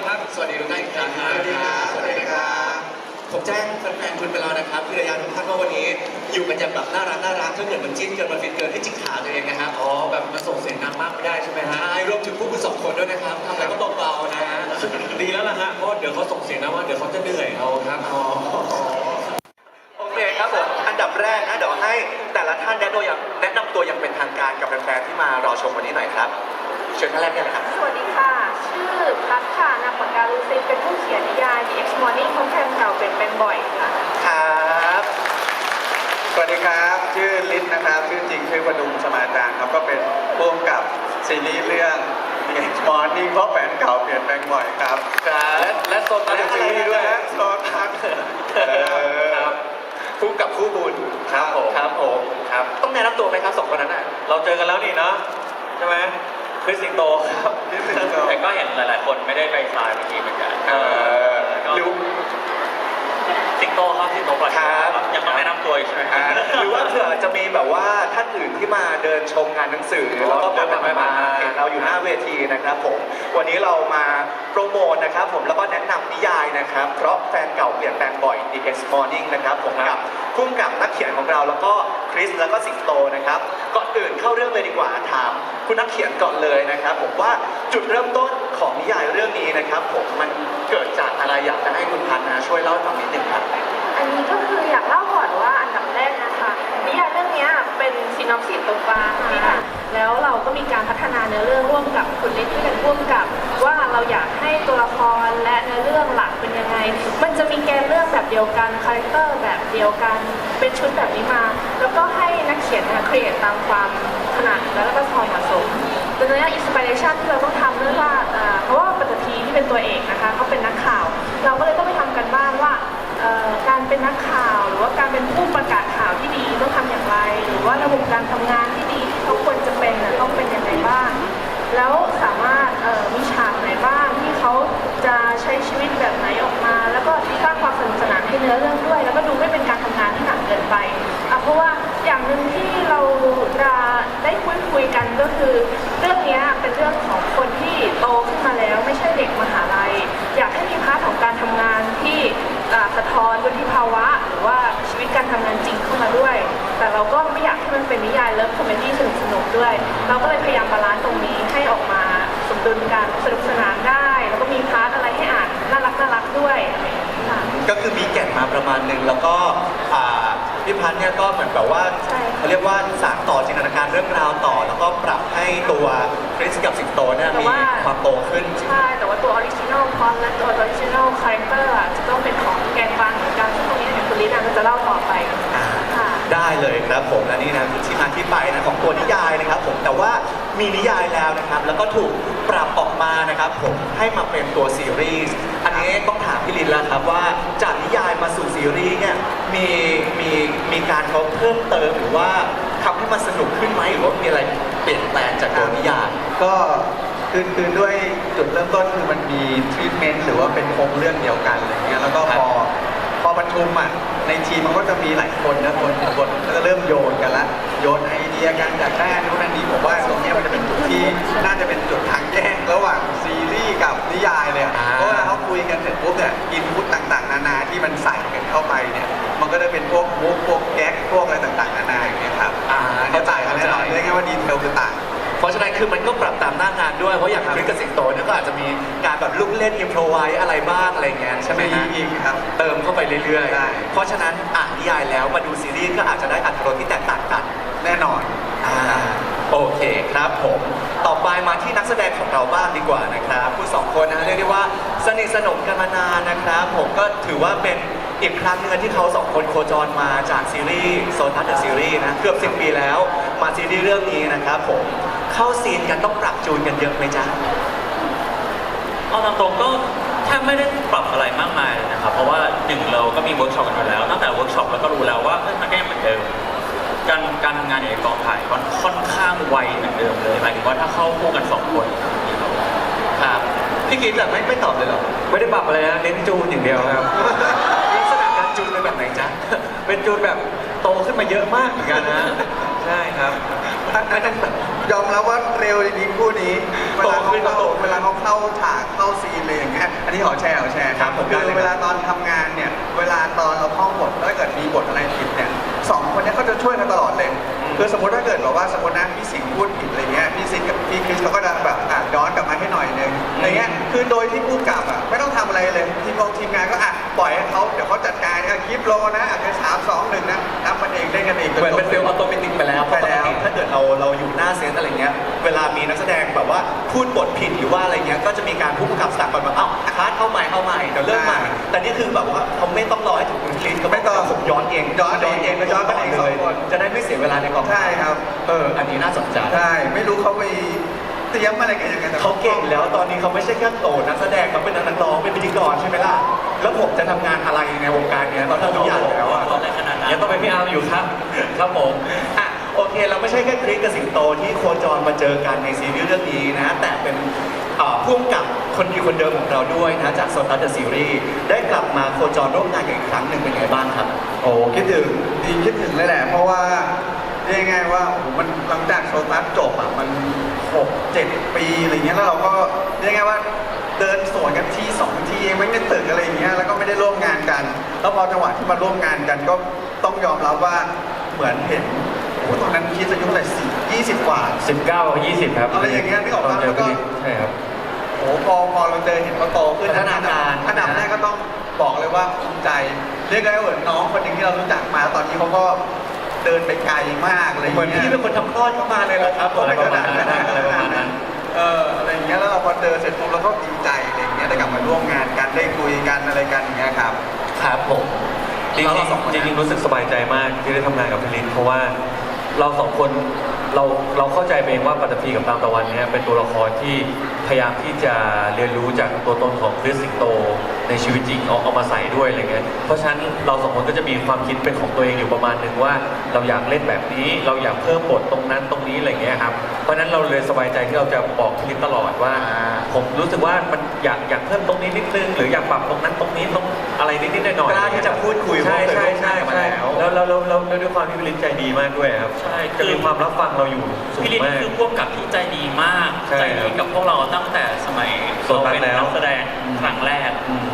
ครับสวัสดีทุกท่านอีกครั้งนะครับสวัสดีครับผมแจ้งแฟนๆคุณไปแล้วนะครับพี่ระยะทุกท่านว่าวันนี้อยู่กันอย่างแบบน่ารักถ้าเกิดมันจิ้นเกินมันฟินเกินให้จิกขาตัวเองนะครับอ๋อแบบมันส่งเสียงดังมากไม่ได้ใช่ไหมฮะรวมถึงพวกคุณสองคนด้วยนะครับทำอะไรก็เบาๆนะฮะดีแล้วล่ะฮะเพราะเดี๋ยวเขาส่งเสียงนะว่าเดี๋ยวเขาจะเหนื่อยเอาครับอ๋อโอเคครับผมอันดับแรกนะเดี๋ยวให้แต่ละท่านแนะนำตัวอย่างเป็นทางการกับแฟนๆที่มารอชมวันนี้หน่อยครับเชิญท่านแรกเลยครับสวัสดีค่ะ ชื่อพัฒค่ะนามปากกาลูซินเป็นผู้เขียนนิยาย The X Morning ของแฟนเก่าเป็นบ่อยค่ะ ครับ สวัสดีครับชื่อลิศนะครับชื่อจริงชื่อวดุงสมาจารครับก็เป็นผู้กำกับซีรีส์เรื่อง The X Morning เพราะแฟนเก่าเปลี่ยนแปลงบ่อยครับและโซนตันซีรีส์ด้วยนะโซทันครับคู่กับคู่บุญครับผมครับต้องแนะนำตัวไหมครับสองคนนั้นอ่ะเราเจอกันแล้วนี่เนาะใช่ไหมคริสสิงโตครับแต่ก็เห็นหลายๆคนไม่ได้ไปทรายเมื่อกี้เหมือนกันหรือสิงโตครับสิงโตปล่อยครับยังต้องแนะนำตัวอีกใช่ไหมครับหรือว่าเผื่อจะมีแบบว่าท่านอื่นที่มาเดินชมงานหนังสือแล้วก็เดินมาเห็นเราอยู่หน้าเวทีนะครับผมวันนี้เรามาโปรโมทนะครับผมแล้วก็แนะนำนิยายนะครับเพราะแฟนเก่าเปลี่ยนแปลงบ่อย The X Morning นะครับผมกับพุ่มกับนักเขียนของเราแล้วก็คริสแล้วก็สิงโตนะครับก่อนอื่นเข้าเรื่องเลยดีกว่าถามคุณนักเขียนก่อนเลยนะครับผมว่าจุดเริ่มต้นของนิยายเรื่องนี้นะครับผมมันเกิดจากอะไรอยากจะให้คุณพันธ์นะช่วยเล่าให้ฟังนิดนึงครับอันนี้ก็คืออยากเล่าก่อนว่าอันดับแรกนะคะนิยายเรื่องนี้เป็นซีนอปซิสตรงกลางค่ะแล้วเราก็มีการพัฒนาเนื้อเรื่องร่วมกับคุณลิศที่เป็นร่วมกับว่าเราอยากให้ตัวละครและเนื้อเรื่องหลักเป็นยังไงมันจะมีแกนเรื่องแบบเดียวกันคาแรคเตอร์แบบเดียวกันเป็นชุดแบบนี้มาแล้วก็ให้นักเขียนครีเอทตามความถนัดแล้วก็ความเหมาะสมดังนั้นอินสปิเรชันที่เราต้องทำเนื่องว่าเพราะว่าปฐพีที่เป็นตัวเอกนะคะเขาเป็นนักข่าวเราก็เลยต้องไปทำกันบ้านว่าการเป็นนักข่าวหรือว่าการเป็นผู้ประกาศข่าวที่ดีต้องทำอย่างไรหรือว่าระบบการทำงานที่ดีที่เขาควรจะเป็นต้องเป็นอย่างไรบ้างแล้วสามารถมีฉากไหนบ้างที่เขาจะใช้ชีวิตแบบไหนออกมาแล้วก็สร้างความสนุกสนานให้เนื้อเรื่องด้วยแล้วก็ดูไม่เป็นการทำงานที่หนักเกินไปเพราะว่าอย่างหนึ่งที่เราจะได้คุยกันก็คือเรื่องนี้เป็นเรื่องของคนที่โตขึ้นมาแล้วไม่ใช่เด็กมหาลัยอยากให้มีพาร์ทของการทำงานที่สะท้อนวุฒิภาวะหรือว่าชีวิตการทำงานจริงเข้ามาด้วยแต่เราก็ไม่อยากให้มันเป็นนิยายเลิฟคอมเมดี้สนุกด้วยเราก็เลยพยายามบาลานซ์ตรงนี้ให้ออกมาสมดุลกันสนุกสนานได้แล้วก็มีพาร์ทอะไรให้อ่านน่ารักด้วยก็คือมีแก่นมาประมาณนึงแล้วก็พี่พันธ์เนี่ยก็เหมือนแบบว่าเขาเรียกว่าสานต่อจินตนาการเรื่องราวต่อแล้วก็ปรับให้ตัวคริสกับสิงโตเนี่ยมีความโตขึ้นใช่แต่ว่าตัวออริจินอลพล็อตและตัวออริจินอลคาแรคเตอร์จะต้องเป็นของแกนกลางเหมือนกันซึ่งตรงนี้เนี่ยคุณลิน่าก็จะเล่าต่อไปได้เลยครับผมและนี่นะที่มาที่ไปนะของตัวนิยายนะครับผมแต่ว่ามีนิยายแล้วนะครับแล้วก็ถูกปรับออกมานะครับผมให้มาเป็นตัวซีรีส์อันนี้ต้องถามพี่ลินแล้วครับว่าจากนิยายมาสู่ซีรีส์เนี่ยมีการเขาเพิ่มเติมหรือว่าทำให้มันสนุกขึ้นไหมหรือว่ามีอะไรเปลี่ยนแปลงจากตัวนิยายก็คือด้วยจุดเริ่มต้นคือมันมีทรีทเมนต์หรือว่าเป็นโครงเรื่องเดียวกันอะไรเงี้ยแล้วก็พอประชุมในทีมมันก็จะมีหลายคนนะคนก็จะเริ่มโยนกันละโยนไอเดียกันจากแรกนู้นนั่นนี่ผมว่าตรงนี้มันจะเป็นจุดที่น่าจะเป็นจุดทางแยกระหว่างซีรีส์กับนิยายเลยเพราะเวลาเขาคุยกันเสร็จปุ๊บเนี่ยอินพุตต่างๆนานาที่มันใส่กันเข้าไปเนี่ยมันก็จะเป็นพวกมุกพวกแก๊กพวกอะไรต่างๆนานาอย่างเงี้ยครับเขาต่างกันแน่นอนเรียกง่ายว่าดีเทลคือต่างเพราะฉะนั้นคือมันก็ปรับตามหน้างานด้วยเพราะอย่างคริสกับสิงโตเนี่ยก็อาจจะมีการแบบลูกเล่นอิมโพรไวส์อะไรบ้างอะไรเงี้ยใช่ไหมฮะครับเติมเข้าไปเรื่อยๆเพราะฉะนั้นอ่านนิยายแล้วมาดูซีรีส์ก็อาจจะได้อรรถรสที่แตกต่างกันแน่นอนโอเคครับผมต่อไปมาที่นักแสดงของเราบ้างดีกว่านะครับผู้สองคนนะเรียกได้ว่าสนิทสนมกันมานานนะครับผมก็ถือว่าเป็นอีกครั้งหนึ่งที่เขาสองคนโคจรมาจากซีรีส์โซนทัสเดอะซีรีส์นะเกือบ10 ปีแล้วมาซีรีส์เรื่องนี้นะครับผมเข้าซีนกันต้องปรับจูนกันเยอะไหมจ๊ะเอาตามตรงก็แทบไม่ได้ปรับอะไรมากมายเลยนะครับเพราะว่าหนึ่งเราก็มีเวิร์กช็อปกันอยู่แล้วตั้งแต่เวิร์กช็อปเราก็รู้แล้วว่ามันก็ยังเหมือนเดิมการทำงานในกองถ่ายมันค่อนข้างไวเหมือนเดิมเลยหมายถึงว่าถ้าเข้าคู่กัน2 คนครับพี่กิ๊ฟแบบไม่ตอบเลยหรอไม่ได้ปรับอะไรนะเน้นจูนอย่างเดียวครับลักษณะการจูนเป็นแบบไหนจ๊ะเป็นจูนแบบโตขึ้นมาเยอะมากเหมือนกันนะใช่ครับไม่ต้องแบบ ยอมรับว่าเร็วจริงๆคู่นี้เวลาเขาเข้าฉากเข้าซีนเลยอย่างเงี้ยอันนี้ขอแชร์ครับผมได้ คือ เลย เวลาตอนทำงานเนี่ยเวลาตอนเราท่องบทถ้าเกิดมีบทอะไรผิดเนี่ยสองคนเนี้เขาจะช่วยกันตลอดเลยคือสมมติถ้าเกิดบอกว่าสมมตินะพี่สิงห์พูดผิดอะไรเงี้ยพี่สิงห์กับพี่คริสเขาก็จะแบบย้อนกลับมาให้หน่อยนึงอะไรเงี้ยคือโดยที่ผู้กำกับไม่ต้องทำอะไรเลยทีมงานก็ปล่อยให้เขาเดี๋ยวเขาจัดการคลิปโลนะเป็น3-2-1นะทำมันเองเล่นกันเอง เหมือนเป็นฟิลออโตเมติกไปแล้วเพราะปกติถ้าเกิดเราอยู่หน้าเซตอะไรเงี้ยเวลามีนักแสดงแบบว่าพูดบทผิดหรือว่าอะไรเงี้ยก็จะมีการผู้กำกับสั่งก่อนแบบคัดเข้าใหม่เดี๋ยวเริ่มใหม่แต่นี่คือแบบว่าเขาไม่ต้องรอให้ถึงคลิปก็ไม่ต้องผมย้อนเองก็ย้อนกันเองเลยจะได้ไม่เสียเวลาในกอง ใช่ครับ อันนี้น่าสนใจ ใช่ไม่รู้เขาไปเตรียมอะไรกันยังไงแต่ เขาเก่งแล้วตอนนี้เขาไม่ใช่แค่โตนักแสดงเขาเป็นนักร้องเป็นพิธีกรใช่ไหมล่ะแล้วผมจะทำงานอะไรในวงการเนี้ยเราทำทุกอย่างแล้วอะ อะไรขนาดนั้น ยังต้องเป็นพี่อาร์มอยู่ครับครับผมโอเคเราไม่ใช่แค่คริสกับสิงโตที่โคจรมาเจอกันในซีรีส์เรื่องนี้นะแต่เป็นพ่วงกับคนดีคนเดิมของเราด้วยนะจากโซตัสเดอะซีรีส์ได้กลับมาโคจรร่วมงานกันอีกครั้งหนึ่งเป็นไงบ้างครับ โอ้คิดถึงเลยแหละเพราะว่าเรียกง่ายว่ามันหลังจากโซตัสจบมัน6-7 ปีอะไรเงี้ยแล้วเราก็เรียกง่ายว่าเดินสวนกันที2 ทีเองไม่ได้ตึกอะไรอย่างเงี้ยแล้วก็ไม่ได้ร่วมงานกันแล้วพอจังหวะที่มาร่วมงานกันก็ต้องยอมรับว่าเหมือนเห็นตอนนั้นคิดอายุเท่าไหร่20 กว่า 19 20 ครับ อะไรอย่างเงี้ยนึกออกปะแล้วก็ ใช่ครับ โอ้พอเราเดินเห็นเขาโตขึ้น พัฒนาการ อันดับแรกก็ต้องบอกเลยว่าภูมิใจเรียกได้ว่าเหมือนน้องคนหนึ่งที่เรารู้จักมาตอนนี้เขาก็เดินไปไกลมากเลย เหมือนพี่เป็นคนทำคลอดเข้ามาเลยแหละครับ ก็ไม่ขนาดนั้น อะไรประมาณนั้น อะไรอย่างเงี้ยแล้วเราพอเจอเสร็จปุ๊บเราก็ดีใจอะไรอย่างเงี้ยได้กลับมาร่วมงานกันได้คุยกันอะไรกันอย่างเงี้ยครับ ครับผม จริงรู้สึกสบายใจมากที่ได้ทำงานกับพี่ลินเพราะว่าเราสองคนเราเข้าใจเองว่าปัตตภีกับตามตะวันเนี่ยเป็นตัวละครที่พยายามที่จะเรียนรู้จากตัวตนของคริสสิงโตในชีวิตจริงเอามาใส่ด้วยอะไรเงี้ยเพราะฉะนั้นเราสองคนก็จะมีความคิดเป็นของตัวเองอยู่ประมาณหนึ่งว่าเราอยากเล่นแบบนี้เราอยากเพิ่มบทตรงนั้นตรงนี้อะไรเงี้ยครับเพราะฉะนั้นเราเลยสบายใจที่เราจะบอกพี่ลินตลอดว่าผมรู้สึกว่ามันอยากเพิ่มตรงนี้นิดนึงหรืออยากปรับตรงนั้นตรงนี้ตรงอะไรนิดๆหน่อยๆ กล้าที่จะพูดคุย ใช่ เพราะเคยร่วมงานกันมาแล้ว แล้วด้วยความที่พี่ลินใจดีมากด้วยครับ ใช่ จะมีความรับฟังเราอยู่สูง พี่ลิน มาก คือพ่วงกับที่ใจดีมาก ใช่ ใจดีกับพวกเราตั้งแต่สมัย โซ เรา ตัส เป็น แล้ว นักแสดงครั้งแรก อืม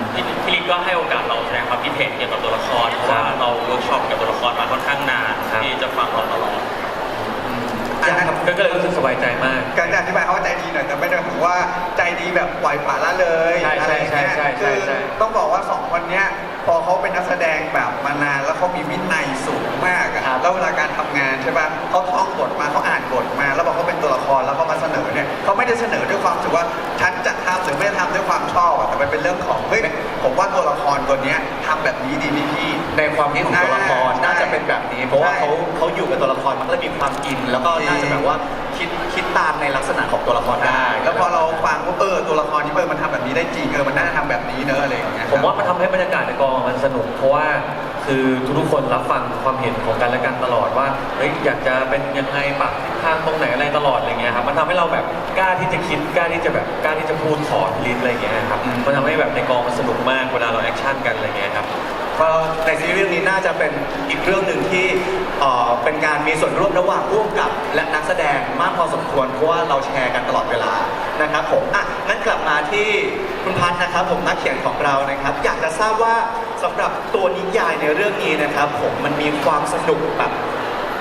พี่ลินก็ให้โอกาสเราแสดงความคิดเห็นเกี่ยวกับตัวละครเพราะ ครั ว่า บ เราเวิร์กช็อปกับตัวละครมาค่อนข้างนาน ครับ ที่จะฟังเราตลอด ก็เลยรู้สึกสบายใจมาก การจะอธิบายเขาว่าใจดีหน่อยแต่ไม่ได้ถึงว่าใจดีแบบปล่อยปละละเลย ใช่ อะไรอย่างเงี้ย ใช่ คือ ใช่ ต้องบอกว่า2 คนเนี้ยพอเขาเป็นนักแสดงแบบมานานแล้วเขามีวินัยสูงมากอะแล้วเวลาการทำงานใช่ป่ะเขาท่องบทมาเขาอ่านบทมาแล้วบอกเขาเป็นตัวละครแล้วเขามาเสนอเนี่ยเขาไม่ได้เสนอด้วยความรู้สึกว่าฉันจะทำหรือไม่ทำด้วยความชอบอะแต่มันเป็นเรื่องของเฮ้ยผมว่าตัวละครตัวเนี้ยทำแบบนี้ดีพี่ ในความคิดของตัวละคร ใช่ น่าจะเป็นแบบนี้ เพราะว่า ใช่ เขาอยู่กับตัวละครมันก็เลยมีความอิน แล้วก็น่าจะแบบว่าคิดตามในลักษณะของตัวละครได้ แล้วพอเราฟังว่าตัวละครที่มันทำแบบนี้ได้จริงมันน่าทำแบบนี้เนอะอะไรอย่างเงี้ย ผมว่ามันทำให้บรรยากาศในกองมันสนุกเพราะว่าคือทุกๆคนรับฟังความเห็นของกันและกันตลอดว่าเฮ้ยอยากจะเป็นยังไงปรับทิศทางตรงไหนอะไรตลอดอะไรเงี้ยครับมันทำให้เราแบบกล้าที่จะคิดกล้าที่จะพูดขอลิสอะไรเงี้ยครับมันทำให้แบบในกองมันสนุกมากเวลาเราแอคชั่นกันอะไรเงี้ยครับ ก็ในซีรีส์เรื่องนี้น่าจะเป็นอีกเรื่องหนึ่งที่เป็นการมีส่วนร่วมระหว่างร่วมกับและนักแสดงมากพอสมควรเพราะว่าเราแชร์กันตลอดเวลานะครับผมงั้นกลับมาที่คุณพัฒน์นะครับผมนักเขียนของเรานะครับอยากจะทราบว่าสำหรับตัวนิยายในเรื่องนี้นะครับผมมันมีความสนุกแบบ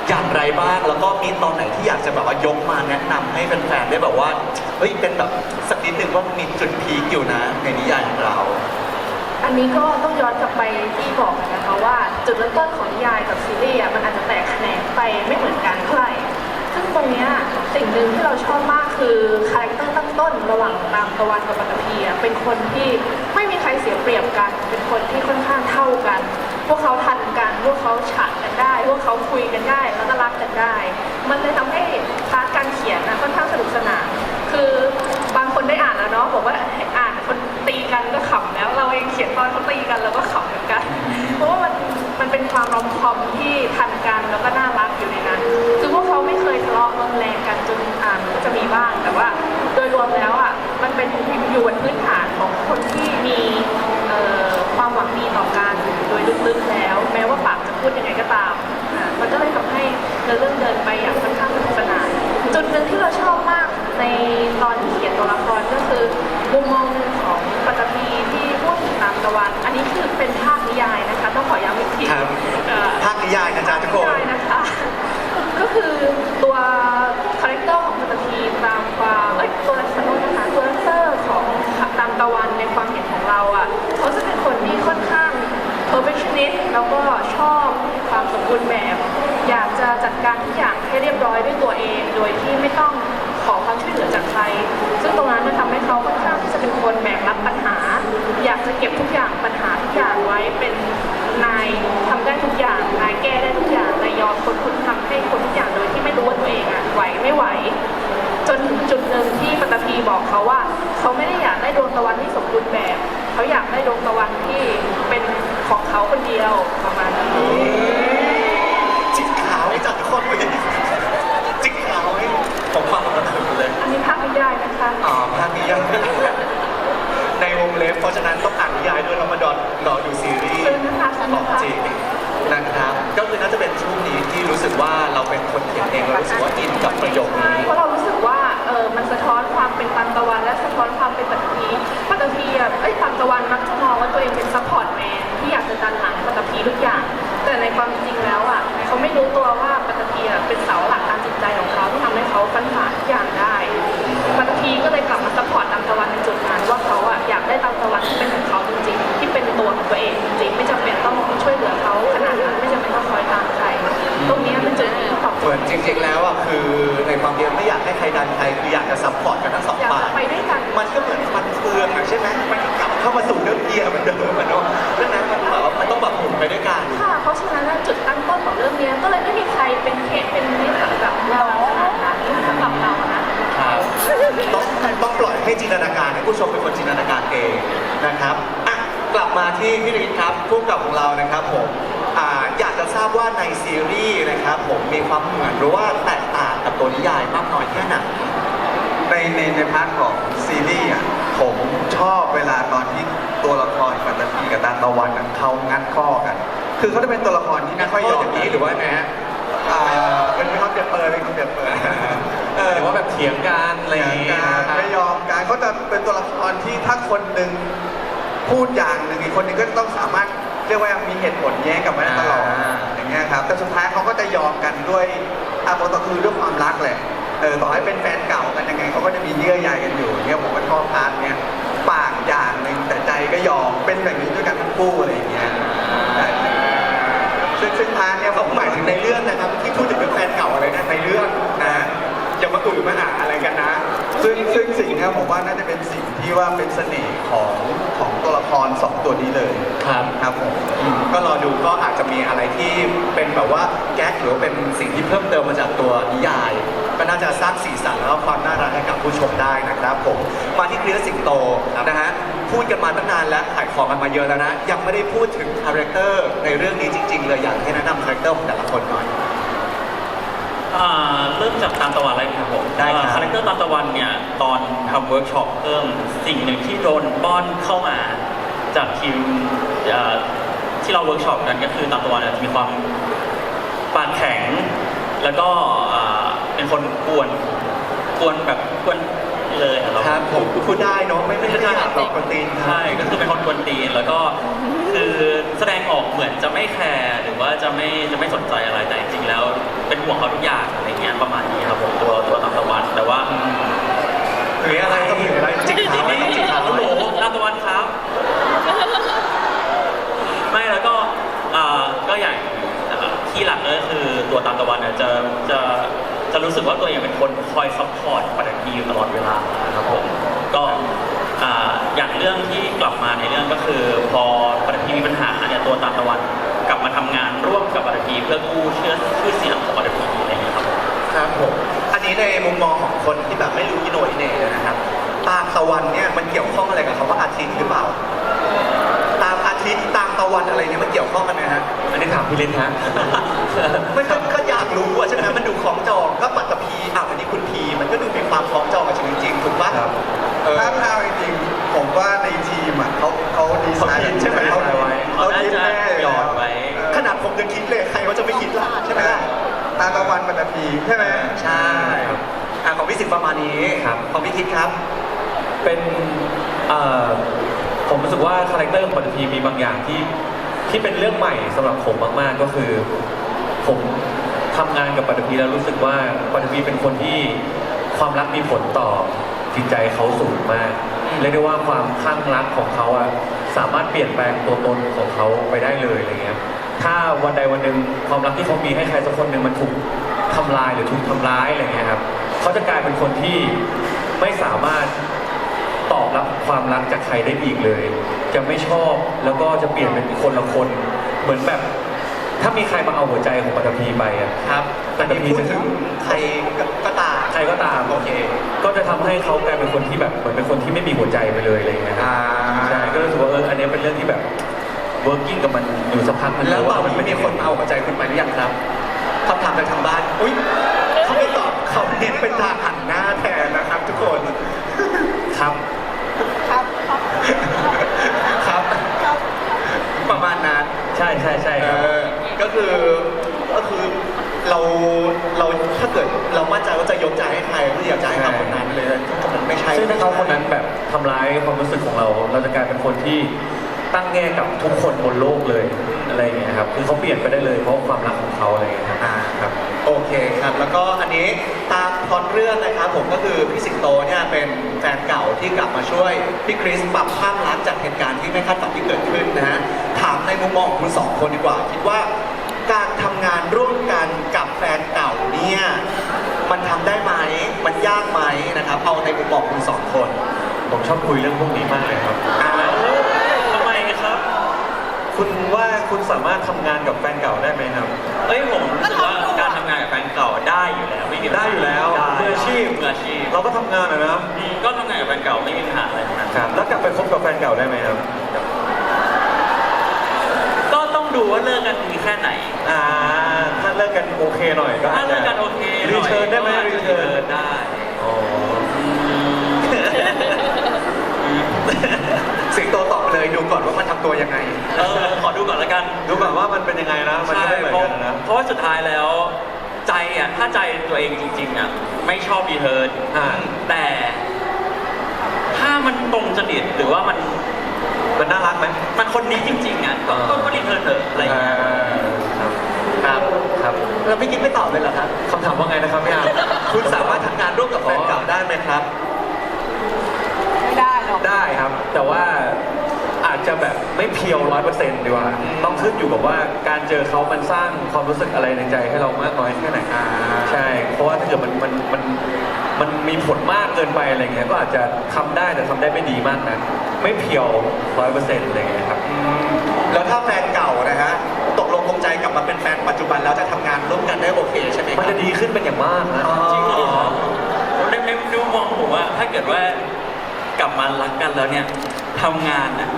อย่างไรบ้างแล้วก็มีตอนไหนที่อยากจะแบบว่ายกมาแนะนำให้แฟนๆได้แบบว่าเฮ้ยเป็นแบบสักนิดหนึ่งว่ามีจุดพีคอยู่นะในนิยายของเรา อันนี้ก็ต้องย้อนกลับไปที่บอกกันนะคะว่าจุดเริ่มต้นของนิยายกับซีรีส์มันอาจจะแตกแขนงไปไม่เหมือนกันเท่าไหร่ซึ่งตรงเนี้ยสิ่งหนึ่งที่เราชอบมากคือคาแรคเตอร์ตั้งต้นระหว่างตามตะวันกับปัตตภีเป็นคนที่ไม่มีใครเสียเปรียบกัน เป็นคนที่ค่อนข้างเท่ากัน พวกเขาทันกันพวกเขาฉะกันได้ พวกเขาคุยกันได้แล้วก็รักกันได้ มันเลยทำให้พาร์ทการเขียนค่อนข้างสนุกสนานคือบางคนได้อ่านแล้วเนาะบอกว่าอ่านคนตีกันก็ขำแล้วเราเองเขียนตอนเขาตีกันเราก็ขำเหมือนกัน เพราะว่ามันเป็นความรอมคอมที่ทันกันแล้วก็น่ารักอยู่ในนั้นคือพวกเขาไม่เคยทะเลาะรุนแรงกันจนก็จะมีบ้างแต่ว่าโดยรวมแล้วมันเป็นอยู่บนพื้นฐานของคนที่มีความหวังดีต่อกันโดยลึกๆแล้ว แม้ว่าปากจะพูดยังไงก็ตามมันก็เลยทำให้เรื่องเดินไปอย่างค่อนข้างสนุกสนานจุดหนึ่งที่เรา ในตอนที่เขียนตัวละครก็คือมุมมองหนึ่งของปัตตภีที่พูดถึงตามตะวัน อันนี้คือเป็นภาคนิยายนะคะต้องขอย้ำอีกที ครับ ภาคนิยายนะจ๊ะทุกคน นิยายนะคะ ก็คือตัวคาแรคเตอร์ของปัตตภีตามความตัวละครนะคะตัวคาแรคเตอร์ของตามตะวันในความเห็นของเราอ่ะเขาจะเป็นคนที่ค่อนข้าง perfectionist แล้วก็ชอบความสมบูรณ์แบบ อยากจะจัดการทุกอย่างให้เรียบร้อยด้วยตัวเอง โดยที่ไม่ต้องขอความช่วยเหลือจากใคร ซึ่งตรงนั้นมันทำให้เขาค่อนข้างที่จะเป็นคนแบกรับปัญหา อยากจะเก็บทุกอย่างปัญหาทุกอย่างไว้เป็นนายทำได้ทุกอย่างนายแก้ได้ทุกอย่างนายยอมคนคุณทำให้คนทุกอย่างโดยที่ไม่รู้ว่าตัวเองอ่ะไหวไม่ไหว จนถึงจุดหนึ่งที่ปัตตภีบอกเขาว่าเขาไม่ได้อยากได้ดวงตะวันที่สมบูรณ์แบบ เขาอยากได้ดวงตะวันที่เป็นของเขาคนเดียวประมาณนี้ จิกขาวให้จัดทุกคนไปจิกขาวให้ผมฟังแล้วถึงเลย อันนี้ภาพนิยายนะคะ ภาคนิยายในวงเล็บเพราะฉะนั้นต้องอ่านนิยายด้วยแล้วมารอดูซีรีส์ ซื้อนะคะซื้อ ขอ นะ ง คะ จริงนะครับ ก็คือน่าจะเป็นช่วงนี้ที่รู้สึกว่าเราเป็นคนเขียนเองเรารู้สึกว่าอินกับประโยค ใช่ นี้ เพราะเรารู้สึกว่ามันสะท้อนความเป็นตามตะวันและสะท้อนความเป็นปัตตภีตามตะวันมักจะมองว่าตัวเองเป็นซัพพอร์ตแมนที่อยากจะดันหลังปัตตภีทุกอย่าง แต่ในความจริงแล้วอ่ะเขาไม่รู้ตัวว่าปัตตภีเป็นเสาหลักทางจิตใจของเขาที่ทำให้เขาฟันฝ่าทุกอย่างได้ ปัตตภีก็เลยกลับมาซัพพอร์ตตามตะวันในจุดนั้นว่าเขาอ่ะอยากได้ตามตะวันที่เป็นของเขาจริงๆที่เป็นตัวของตัวเองจริงๆไม่จำเป็นต้องช่วยเหลือเขาขนาดนั้นไม่จำเป็นต้องคอยตามใครตรงนี้เป็นจุดที่ตอบโจ เหมือ ท น ย์ จริงๆแล้วอ่ะคือในความเดียวไม่อยากให้ใครดันใครคืออยากจะซัพพอร์ตกันทั้งสอง อยาก ฝ่า จะ ย ไปด้วยกัน มันก็เหมือนฟันเฟืองอะใช่ไหมมันกลับเข้ามาสู่เรื่องเกียร์เหมือนเดิมอะเนาะดังนั้นมันแบบว่ามันต้องแบบหมุนไปด้วยกัน ค่ะ เพราะฉะนั้นจุดตั้งต้นของเรื่องนี้ก็เลยไม่มีใครเป็นเคสเป็นนิสัยแบบเราขนาดนั้นสำหรับเรานะ ต้องปล่อยให้จินตนาการให้ผู้ชมเป็นคนจินตนาการเองนะครับอ่ะกลับมาที่พี่ฤทธิ์ครับผู้กำกับของเรานะครับผมอยากจะทราบว่าในซีรีส์นะครับผมมีความเหมือนหรือว่าแตกต่างกับตัวนิยายมากน้อยแค่ไหน ในพาร์ทของซีรีส์อ่ะผมชอบเวลาตอนที่ตัวละครปัตตภีกับตาตะวันอะเขางัดข้อกัน คือเขาจะเป็นตัวละครที่ไม่ค่อยยอม อย่างนี้หรือว่าไงฮะ เป็นคำเปรียบเปรยเป็นคำเปรียบเปรย หรือว่าแบบเถียงกันอะไรอย่างงี้ การไม่ยอมการเขาจะเป็นตัวละครที่ถ้าคนหนึ่งพูดอย่างหนึ่งอีกคนหนึ่งก็ต้องสามารถเรียกว่ามีเหตุผลแย้งกลับมาได้ตลอดอย่างเงี้ยครับแต่สุดท้ายเขาก็จะยอมกันด้วยก็คือด้วยความรักแหละต่อให้เป็นแฟนเก่ากันยังไงเขาก็จะมีเยื่อใยกันอยู่เนี่ยผมก็ชอบพาร์ทเนี่ยปากอย่างหนึ่งแต่ใจก็ยอมเป็นแบบนี้ด้วยกันทั้งคู่อะไรอย่างเงี้ยซึ่งพาร์ทเนี่ย เขาหมายถึงในเรื่องนะครับที่พูดถึงเรื่องแฟนเก่าอะไรนะในเรื่องนะอย่ามาอื่นมาหาอะไรกันนะ ซึ่งสิ่งเนี้ยผมว่าน่าจะเป็นสิ่งที่ว่าเป็นเสน่ห์ของตัวละครสองตัวนี้เลย ครับ ครับผม ก็รอดูก็อาจจะมีอะไรที่เป็นแบบว่าแก๊กหรือว่าเป็นสิ่งที่เพิ่มเติมมาจากตัวนิยาย ก็น่าจะสร้างสีสันแล้วก็ความน่ารักให้กับผู้ชมได้นะครับผมมาที่เคลียร์สิงโตนะฮะพูดกันมาตั้งนานแล้วขายของกันมาเยอะแล้วนะยังไม่ได้พูดถึงคาแรคเตอร์ในเรื่องนี้จริงๆเลยอยากให้แนะนำคาแรคเตอร์ของแต่ละคนหน่อย เริ่มจากตามตะวันเลยครับผม ได้ครับ คาแรคเตอร์ตามตะวันเนี่ยตอนทำเวิร์กช็อปเพิ่มสิ่งหนึ่งที่โดนป้อนเข้ามาจากทีมที่เราเวิร์กช็อปกันก็คือตามตะวันจะมีความปากแข็ง แล้วก็เป็นคนกวนแบบกวนเลยอะเรา ครับผมพูดได้เนาะไม่ได้อยากหลอกคนตีนครับ ใช่ก็คือเป็นคนกวนตีนแล้วก็คือแสดงออกเหมือนจะไม่แคร์หรือว่าจะไม่สนใจอะไรแต่จริงๆแล้วเป็นห่วงเขาทุกอย่างอะไรเงี้ยประมาณนี้ครับผมตัวตามตะวันแต่ว่า หรืออะไรก็หรืออะไรจิกเท้าไว้ต้องจิกเท้า ฮัลโหล ไว้ ตามตะวันครับ ไม่แล้วก็ก็อย่างที่หลักก็คือตัวตามตะวันเนี่ยจะรู้สึกว่าตัวเองเป็นคนคอยซัพพอร์ตปัตตภีอยู่ตลอดเวลาครับผมก็อย่างเรื่องที่กลับมาในเรื่องก็คือพอปัตตภีมีปัญหาเนี่ยตัวตามตะวันกลับมาทำงานร่วมกับปัตตภีเพื่อกู้ชื่อเสียงของปัตตภีอะไรอย่างเงี้ยครับ ครับผมอันนี้ในมุมมองของคนที่แบบไม่รู้อิโนอิเน่เลยนะครับตามตะวันเนี่ยมันเกี่ยวข้องอะไรกับคำว่าอาทิตย์หรือเปล่าตามอาทิตย์ตามตะวันอะไรเนี่ยมันเกี่ยวข้องกันไหมฮะอันนี้ถามพี่ลินฮะ มันก็อยากรู้อะใช่ไหมมันดูของจองก็ปัตตภีอันนี้คุณพีมันก็ดูมีความของจองกับชีวิตจริงถูกปะ ครับ ถ้าจริงๆผมว่าในทีมอ่ะเขาดีไซน์ เขาคิดใช่ไหม เขาคิดแน่เลย หยอดไว้ ขนาดผมยังคิดเลยใครเขาจะไม่คิดล่ะใช่ไหมล่ะ ตาตะวันปัตตภีใช่ไหม ใช่ของพี่สิ สิทธิ์ประมาณนี้ ครับ ของพี่คิดครับ เป็นผมรู้สึกว่าคาแรคเตอร์ของปัตตภีมีบางอย่างที่เป็นเรื่องใหม่สำหรับผมมากๆก็คือ ผมทำงานกับปัตตภีแล้วรู้สึกว่าปัตตภีเป็นคนที่ความรักมีผลต่อจิตใจเขาสูงมากเรียกได้ว่าความคลั่งรักของเขาอะสามารถเปลี่ยนแปลงตัวตนของเขาไปได้เลยอะไรเงี้ยถ้าวันใดวันหนึ่งความรักที่เขามีให้ใครสักคนหนึ่งมันถูกทำลายหรือถูกทำร้ายอะไรเงี้ยครับเขาจะกลายเป็นคนที่ไม่สามารถตอบรับความรักจากใครได้อีกเลย จะไม่ชอบแล้วก็จะเปลี่ยนเป็นคนละคนเหมือนแบบถ้ามีใครมาเอาหัวใจของปัตตภีไปอะ ครับ ปัตตภี พูดถึงใครก็ตาม ใครก็ตาม โอเค ก็จะทำให้เขากลายเป็นคนที่แบบเหมือนเป็นคนที่ไม่มีหัวใจไปเลยอะไรอย่างเงี้ยครับใช่ก็รู้สึกว่าอันนี้เป็นเรื่องที่แบบ working กับมันอยู่สักพักนึง แล้วตอน ว่า นี้มีคนมาเอาหัวใจคุณไปหรือยังครับคำถามจากทางบ้านอุ้ยเขาไม่ตอบเขาเน้นเป็นทางหันหน้าแทนนะครับ ทุกคน ครับ ครับ ประมาณนั้น ใช่ใช่ใช่ครับ ก็คือเราถ้าเกิดเรามั่นใจว่าจะยกใจให้ใครก็อยากจะให้เขาคนนั้นเลยถ้ามันไม่ใช่ ซึ่งถ้าเขาคนนั้นแบบทำร้ายความรู้สึกของเรา เราจะกลายเป็นคนที่ตั้งแง่กับทุกคนบนโลกเลยอะไรอย่างเงี้ยครับคือเขาเปลี่ยนไปได้เลยเพราะความรักของเขาอะไรอย่างเงี้ยครับ ครับโอเคครับแล้วก็อันนี้ตามพล็อตเรื่องนะครับผมก็คือพี่สิงโตเนี่ยเป็นแฟนเก่าที่กลับมาช่วยพี่คริสปรับข้ามรักจากเหตุการณ์ที่ไม่คาดฝันที่เกิดขึ้นนะฮะถามในมุมมองของคุณสองคนดีกว่าคิดว่าการทำงานร่วมกันกับแฟนเก่าเนี่ยมันทำได้ไหมมันยากไหมนะครับเอาในมุมมองคุณสองคน ผมชอบคุยเรื่องพวกนี้มากเลยครับ ทำไมครับ คุณว่าคุณสามารถทำงานกับแฟนเก่าได้ไหมครับ เอ้ยผมรู้สึกว่าการทำงานกับแฟนเก่าได้อยู่แล้วไม่มีปัญหา ได้อยู่แล้ว ได้ มืออาชีพ มืออาชีพ เราก็ทำงานอะนะ ก็ทำงานกับแฟนเก่าไม่มีปัญหาอะไรทั้งนั้น ครับแล้วกลับไปคบกับแฟนเก่าได้ไหมครับ ก็ต้องดูว่าเลิกกันดีแค่ไหน ถ้าเลิกกันโอเคหน่อยก็ ถ้าเลิกกันโอเคหน่อย รีเทิร์นได้ไหม ก็อาจ รี จะ เทิร์น ได้ อ๋อ สิงโตตอบไปเลยดูก่อนว่ามันทำตัวยังไง ขอดูก่อนแล้วกัน ดูก่อนว่ามันเป็นยังไงนะมัน ใช่ จะไม่เหมือนกันนะ เพราะว่าสุดท้ายแล้วใจอ่ะถ้าใจตัวเองจริงๆอ่ะไม่ชอบรีเทิร์นแต่ถ้ามันตรงจริตหรือว่ามัน มันน่ารักไหม มันคนนี้จริงๆอ่ะก็รีเทิร์นเถอะอะไรอย่างเงี้ย ครับ ครับ แล้วพี่กิ๊กไม่ตอบเลยเหรอครับ คำถามว่าไงนะครับพี่อาร์ม คุณสามารถทำงานร่วมกับแฟนเก่าได้ไหมครับ ไม่ได้หรอก ได้ครับ แต่ว่าอาจจะแบบไม่เพียว100%ดีกว่า ต้องขึ้นอยู่กับว่าการเจอเขามันสร้างความรู้สึกอะไรในใจให้เรามากน้อยแค่ไหนใช่ เพราะว่าถ้าเกิดมันมีผลมากเกินไปอะไรเงี้ยก็อาจจะทำได้แต่ทำได้ไม่ดีมากนะไม่เพียว100%อะไรเงี้ยครับ แล้วถ้าแฟนเก่านะฮะตกลงปรงใจกลับมาเป็นแฟนปัจจุบันแล้วจะทำงานร่วมกันได้โอเคใช่ไหมค มัน รับ จะดีขึ้นเป็นอย่างมากนะ จริงเหรอในมุมมองผมว่าถ้าเกิดว่ากลับมารักกันแล้วเนี่ยทำงานน่ะ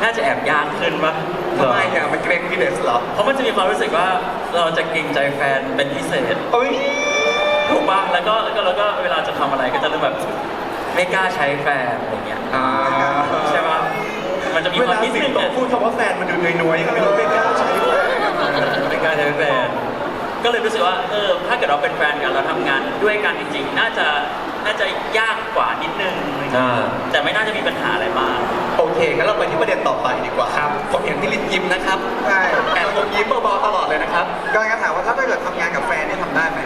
น่าจะแอบยากขึ้นปะ ทำไมอ่ะมันเกรงพี่เดสเหรอ เพราะมันจะมีความรู้สึกว่าเราจะเกรงใจแฟนเป็นพิเศษ เอ้ย ถูกป่ะแล้วก็เวลาจะทำอะไรก็จะเริ่มแบบไม่กล้าใช้แฟนอะไรเงี้ยใช่ป่ะมันจะมี เว ความ ลา คิด สิ ห ง นึ่ง โต เนี่ย พูดคำว่าแฟนมันดูนวยๆก็ไม่รู้เป็นกล้าใช้เลย ไม่กล้าใช้แฟน ก็เลยรู้สึกว่าถ้าเกิดเราเป็นแฟนกันเราทำงานด้วยกันจริงๆน่าจะยากกว่านิดนึงแต่ไม่น่าจะมีปัญหาอะไรมาก โอเคงั้นเราไปที่ประเด็นต่อไปดีกว่าครับผมเห็นพี่ลินยิ้มนะครับ ใช่ แอบผมยิ้มเบาๆตลอดเลยนะครับ ก็งั้นถามว่าถ้าเกิดทำงานกับแฟนนี่ทำได้ไหม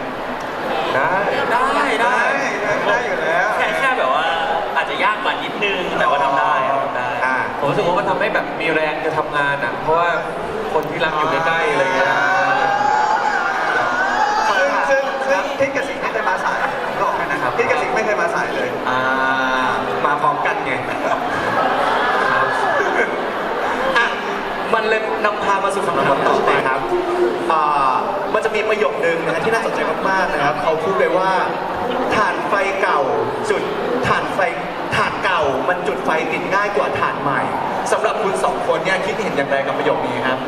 ได้ ได้อยู่แล้ว แค่แบบว่าอาจจะยากกว่านิดนึงแต่ว่าทำได้ทำได้ ผมรู้สึกว่ามันทำให้แบบมีแรงจะทำงานอ่ะ เพราะว่าคนที่รักอยู่ใกล้ๆอะไรเงี้ย ซึ่งพี่กสิกไม่เคยมาสายบอกให้นะครับพี่กสิกไม่เคยมาสายเลย มาพร้อมกันไงอ่ะมันเลยนำพามาสู่คำถามต่อไปครับมันจะมีประโยคนึงนะที่น่าสนใจมากๆนะครับเขาพูดเลยว่าถ่านไฟเก่าจุดถ่านเก่ามันจุดไฟติดง่ายกว่าถ่านใหม่สำหรับคุณสองคนเนี่ยคิดเห็นอย่างไรกับประโยคนี้ครับ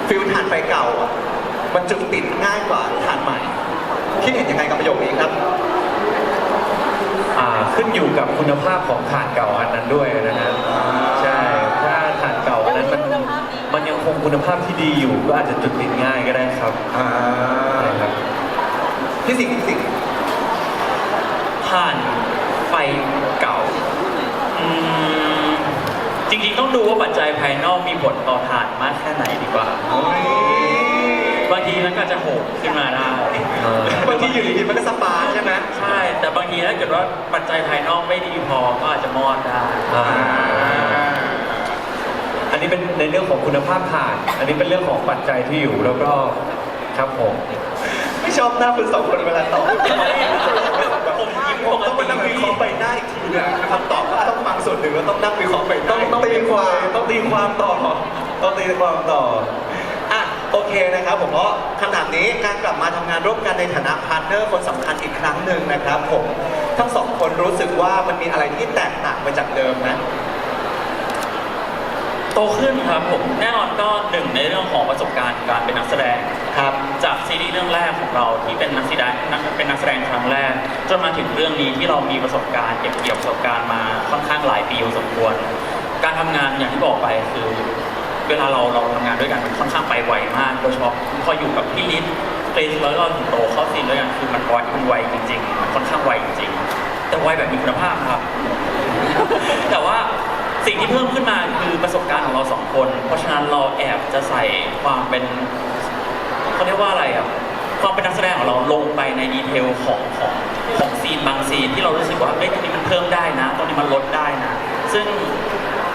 ฟิลถ่านไฟเก่าอ่ะมันจุดติดง่ายกว่าถ่านใหม่คิดเห็นยังไงกับประโยคนี้ครับ ขึ้นอยู่กับคุณภาพของถ่านเก่าอันนั้นด้วยนะฮะใช่ถ้าถ่านเก่าอันนั้นมันยังคงคุณภาพที่ดีอยู่ก็อาจจะจุดติดง่ายก็ได้ครับใช่ครับ พี่สิงห์ ว่าปัจจัยภายนอกมีผลต่อทานมากแค่ไหนดีกว่า บางทีมันก็อาจจะโหมขึ้นมาได้ บางทีอยู่ดีๆมันก็สปาร์คใช่ไหม ใช่ แต่บางทีถ้าเกิดว่าปัจจัยภายนอกไม่ดีพอก็อาจจะมอดได้ อันนี้เป็นในเรื่องของคุณภาพถ่าน อันนี้เป็นเรื่องของปัจจัยที่อยู่แล้วก็ครับผม ไม่ชอบหน้าคุณสองคนเวลาตอบ ผมยิ้ม ผมต้องมานั่งวิเคราะห์ไปได้อีกทีนึงคำตอบก็ต้องฟังส่วนหนึ่งแล้วต้องนั่งวิเคราะห์ไปได้ ต้องตีความต้องตีความต่อต้องตีความต่อ อ่ะโอเคนะครับผมก็คำถามนี้การกลับมาทำงานร่วมกันในฐานะพาร์ทเนอร์คนสำคัญอีกครั้งหนึ่งนะครับผมทั้งสองคนรู้สึกว่ามันมีอะไรที่แตกต่างไปจากเดิมนะ โตขึ้นครับผมแน่นอนก็หนึ่งในเรื่องของประสบการณ์การเป็นนักแสดง ครับ จากซีรีส์เรื่องแรกของเราที่เป็นนักแสดงครั้งแรกจนมาถึงเรื่องนี้ที่เรามีประสบการณ์เก็บเกี่ยวประสบการณ์มาค่อนข้างหลายปีพอสมควรการทำงานอย่างที่บอกไปคือเวลาเราทำงานด้วยกันมันค่อนข้างไปไวมากโดยเฉพาะพออยู่กับพี่ลิศเฟสแล้วก็ถึงโตเข้าซีนด้วยกันคือมันไวจริงๆมันค่อนข้างไวจริงๆแต่ไวแบบมีคุณภาพครับ แต่ว่าสิ่งที่เพิ่มขึ้นมาคือประสบการณ์ของเราสองคน เพราะฉะนั้นเราแอบจะใส่ความเป็นเขาเรียกว่าอะไรอ่ะความเป็นนักแสดงของเราลงไปในดีเทลของซีนบางซีนที่เรารู้สึกว่าเอ้ยตรงนี้มันเพิ่มได้นะตรงนี้มันลดได้นะซึ่ง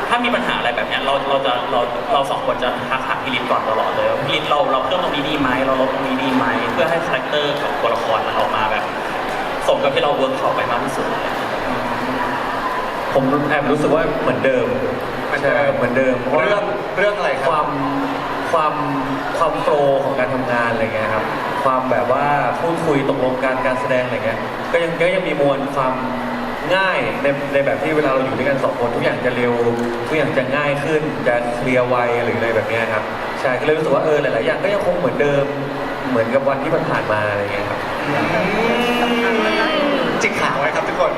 ถ้ามีปัญหาอะไรแบบเนี้ยเราสองคนจะทักหาพี่ลิศก่อนตลอดเลยว่าพี่ลิศเราเพิ่มตรงนี้ดีไหมเราลดตรงนี้ดีไหมเพื่อให้คาแรคเตอร์ของตัวละครมันออกมาแบบสมกับที่เราเวิร์กช็อปไปมากที่สุด ผมแอบรู้สึกว่าเหมือนเดิมใช่เหมือนเดิมเพราะว่า เรื่องอะไรค ครับ วามโฟลว์ของการทำงานอะไรเงี้ยครับความแบบว่าพูดคุยตกลงการแสดงอะไรเงี้ยก็ยังมีมวลความง่ายในแบบที่เวลาเราอยู่ด้วยกันสองคนทุกอย่างจะเร็วทุกอย่างจะง่ายขึ้นจะเคลียร์ไวหรืออะไรแบบเนี้ยครับใช่ก็เลยรู้สึกว่าหลายๆอย่างก็ยังคงเหมือนเดิมเหมือนกับวันที่มันผ่านมาอะไรเงี้ยครับ จิกข่าวไว้ครับทุกคน